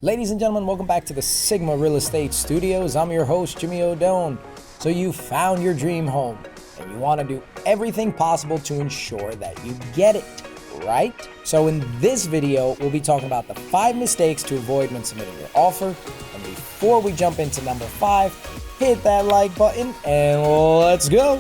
Ladies and gentlemen, welcome back to the Sigma Real Estate Studios. I'm your host, Jimmy O'Done. So you found your dream home and you want to do everything possible to ensure that you get it, right? So in this video, we'll be talking about the 5 mistakes to avoid when submitting your offer. And before we jump into number 5, hit that like button and let's go.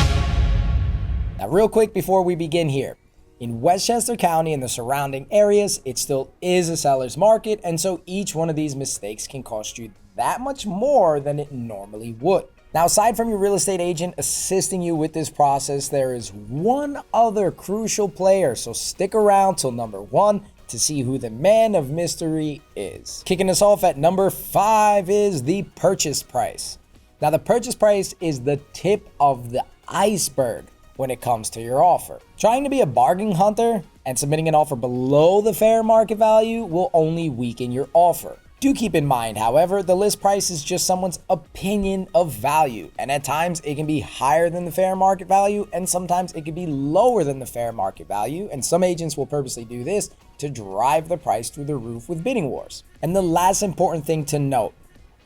Now, real quick before we begin here. In Westchester County and the surrounding areas, it still is a seller's market, and so each one of these mistakes can cost you that much more than it normally would. Now, aside from your real estate agent assisting you with this process, there is one other crucial player, so stick around till number 1 to see who the man of mystery is. Kicking us off at number 5 is the purchase price. Now, the purchase price is the tip of the iceberg when it comes to your offer. Trying to be a bargain hunter and submitting an offer below the fair market value will only weaken your offer. Do keep in mind, however, the list price is just someone's opinion of value, and at times it can be higher than the fair market value, and sometimes it can be lower than the fair market value, and some agents will purposely do this to drive the price through the roof with bidding wars. And the last important thing to note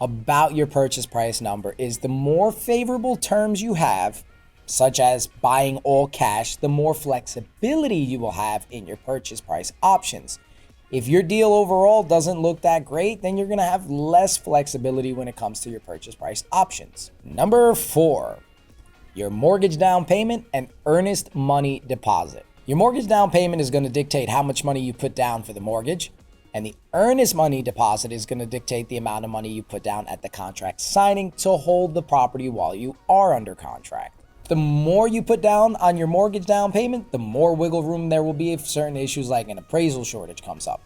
about your purchase price number is the more favorable terms you have, such as buying all cash, the more flexibility you will have in your purchase price options. If your deal overall doesn't look that great, then you're going to have less flexibility when it comes to your purchase price options. Number 4, your mortgage down payment and earnest money deposit. Your mortgage down payment is going to dictate how much money you put down for the mortgage, and the earnest money deposit is going to dictate the amount of money you put down at the contract signing to hold the property while you are under contract. The more you put down on your mortgage down payment, the more wiggle room there will be if certain issues like an appraisal shortage comes up.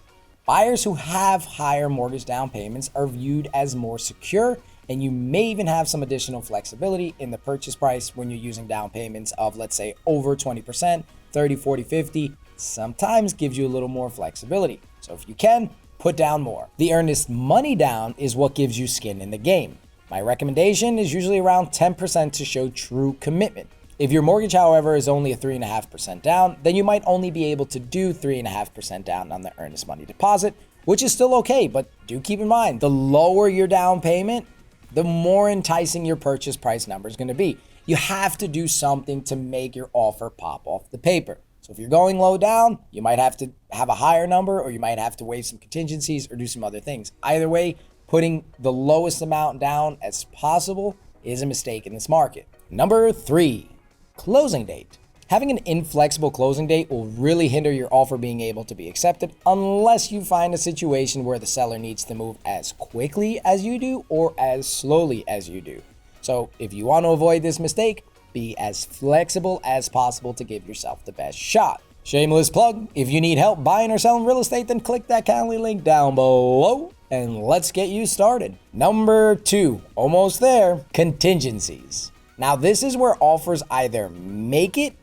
Buyers who have higher mortgage down payments are viewed as more secure, and you may even have some additional flexibility in the purchase price when you're using down payments of, let's say, over 20%, 30, 40, 50, sometimes gives you a little more flexibility. So if you can, put down more. The earnest money down is what gives you skin in the game. My recommendation is usually around 10% to show true commitment. If your mortgage, however, is only a 3.5% down, then you might only be able to do 3.5% down on the earnest money deposit, which is still okay, but do keep in mind, the lower your down payment, the more enticing your purchase price number is going to be. You have to do something to make your offer pop off the paper. So if you're going low down, you might have to have a higher number, or you might have to waive some contingencies or do some other things. Either way, putting the lowest amount down as possible is a mistake in this market. Number 3, closing date. Having an inflexible closing date will really hinder your offer being able to be accepted unless you find a situation where the seller needs to move as quickly as you do or as slowly as you do. So if you want to avoid this mistake, be as flexible as possible to give yourself the best shot. Shameless plug, if you need help buying or selling real estate, then click that Calendly link down below and let's get you started. Number 2, almost there, contingencies. Now this is where offers either make it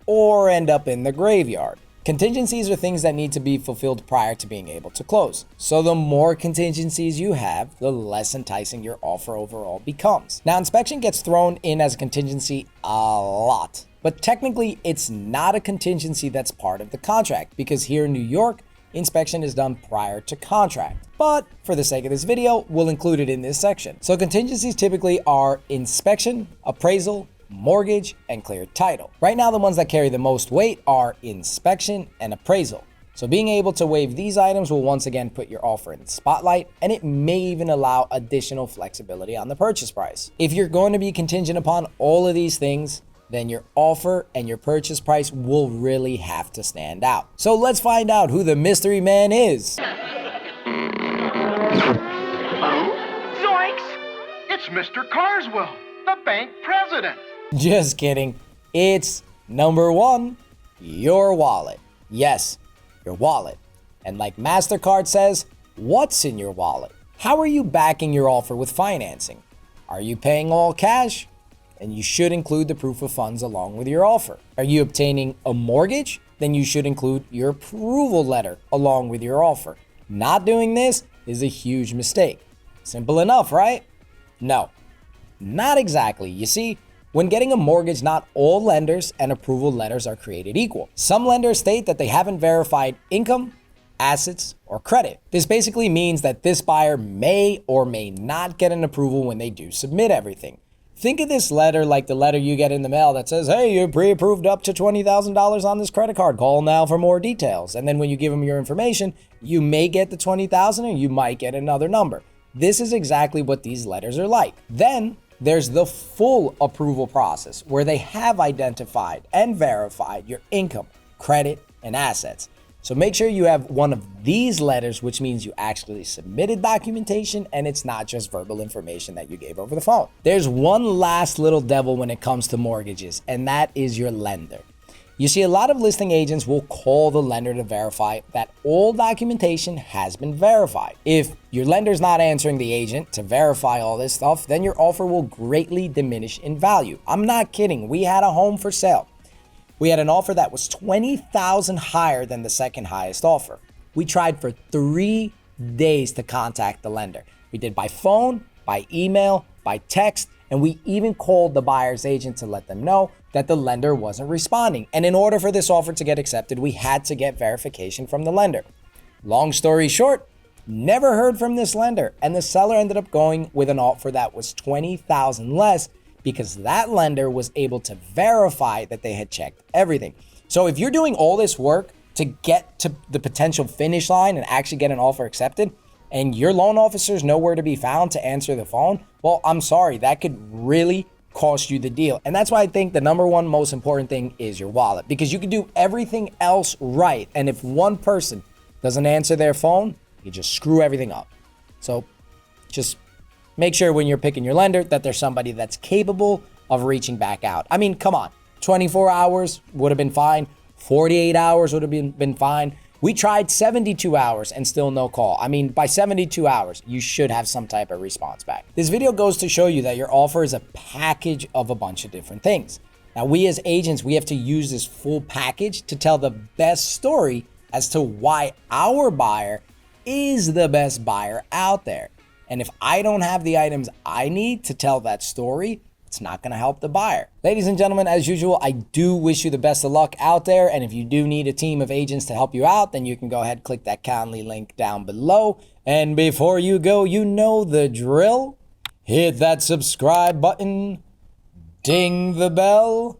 or end up in the graveyard. Contingencies are things that need to be fulfilled prior to being able to close. So the more contingencies you have, the less enticing your offer overall becomes. Now, inspection gets thrown in as a contingency a lot, but technically it's not a contingency that's part of the contract because here in New York, inspection is done prior to contract. But for the sake of this video, we'll include it in this section. So contingencies typically are inspection, appraisal, mortgage, and clear title. Right now, the ones that carry the most weight are inspection and appraisal. So being able to waive these items will once again put your offer in the spotlight, and it may even allow additional flexibility on the purchase price. If you're going to be contingent upon all of these things, then your offer and your purchase price will really have to stand out. So let's find out who the mystery man is. Zoinks! It's Mr. Carswell, the bank president. Just kidding. It's number 1, your wallet. Yes, your wallet. And like MasterCard says, what's in your wallet? How are you backing your offer with financing? Are you paying all cash? And you should include the proof of funds along with your offer. Are you obtaining a mortgage? Then you should include your approval letter along with your offer. Not doing this is a huge mistake. Simple enough, right? No, not exactly. You see, when getting a mortgage, not all lenders and approval letters are created equal. Some lenders state that they haven't verified income, assets, or credit. This basically means that this buyer may or may not get an approval when they do submit everything. Think of this letter like the letter you get in the mail that says, hey, you're pre-approved up to $20,000 on this credit card. Call now for more details. And then when you give them your information, you may get the $20,000 or you might get another number. This is exactly what these letters are like. Then there's the full approval process where they have identified and verified your income, credit, and assets. So make sure you have one of these letters, which means you actually submitted documentation and it's not just verbal information that you gave over the phone. There's one last little devil when it comes to mortgages, and that is your lender. You see, a lot of listing agents will call the lender to verify that all documentation has been verified. If your lender's not answering the agent to verify all this stuff, then your offer will greatly diminish in value. I'm not kidding. We had a home for sale. We had an offer that was $20,000 higher than the second highest offer. We tried for 3 days to contact the lender. We did by phone, by email, by text, and we even called the buyer's agent to let them know that the lender wasn't responding. And in order for this offer to get accepted, we had to get verification from the lender. Long story short, never heard from this lender, and the seller ended up going with an offer that was $20,000 less because that lender was able to verify that they had checked everything. So if you're doing all this work to get to the potential finish line and actually get an offer accepted, and your loan officer's nowhere to be found to answer the phone, well, I'm sorry, that could really cost you the deal. And that's why I think the number one most important thing is your wallet, because you can do everything else right. And if one person doesn't answer their phone, you just screw everything up. So just make sure when you're picking your lender that there's somebody that's capable of reaching back out. I mean, come on, 24 hours would have been fine. 48 hours would have been fine. We tried 72 hours and still no call. I mean, by 72 hours, you should have some type of response back. This video goes to show you that your offer is a package of a bunch of different things. Now, we as agents, we have to use this full package to tell the best story as to why our buyer is the best buyer out there. And if I don't have the items I need to tell that story, it's not going to help the buyer. Ladies and gentlemen, as usual, I do wish you the best of luck out there. And if you do need a team of agents to help you out, then you can go ahead and click that Calendly link down below. And before you go, you know the drill. Hit that subscribe button, ding the bell,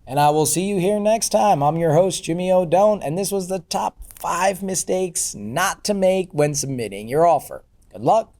and I will see you here next time. I'm your host, Jimmy O'Done, and this was the top 5 mistakes not to make when submitting your offer. Good luck.